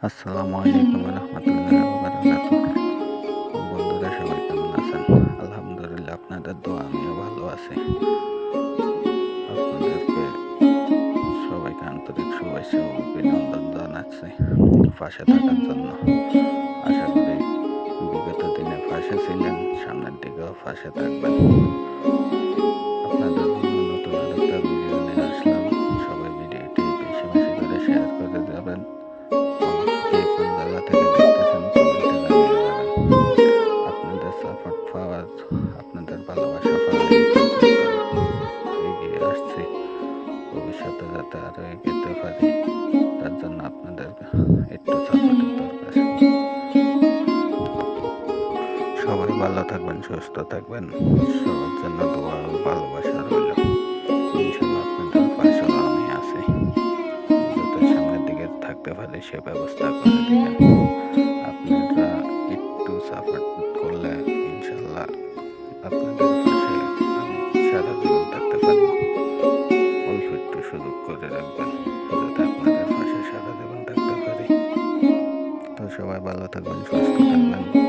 আসসালামু আলাইকুম রহমতুল্লাহ বারাকাতুহ। বন্ধুরা সবাই কেমন আছেন? আলহামদুলিল্লাহ, আপনাদের দোয়া আমিও ভালো আছি। আপনাদেরকে সবাইকে আন্তরিক শুভেচ্ছা ও অভিনন্দন জানাচ্ছি পাশে থাকার জন্য। আশা করি বিগত দিনে পাশে ছিলেন, সামনের দিকেও পাশে থাকবেন। আপনাদের জন্য নতুন আরেকটা ভিডিও নিয়ে আসলাম। সবাই ভিডিওটি বেশি বেশি করে শেয়ার করে দেবেন। কে কোন জায়গা থেকে দেখতেছেন কমেন্টে জানিয়ে যাবেন। আপনাদের সাপোর্ট পাওয়ার, আপনাদের ভালোবাসা পাওয়ার এই পর্যন্ত এগিয়ে আসছি। ভবিষ্যতে যাতে আরও এগোতে পারি, তার জন্য আপনাদের একটু সাপোর্টের দরকার। সবাই ভালো থাকবেন, সুস্থ থাকবেন। সবার জন্য দোয়া ও ভালোবাসা রইল। ইনশাল্লাহ আপনাদের পাশেও আমি আছি। যাতে সামনের দিকে থাকতে পারি সে ব্যবস্থা করে দিবেন। আপনারা একটু সাপোর্ট করলে ইনশাল্লাহ আপনাদের পাশে আমি সারা জীবন থাকতে পারবো। অল্প একটু সুযোগ করে রাখবেন যাতে আপনাদের পাশে সারা জীবন থাকতে পারি। তো সবাই ভালো থাকবেন, সুস্থ থাকবেন।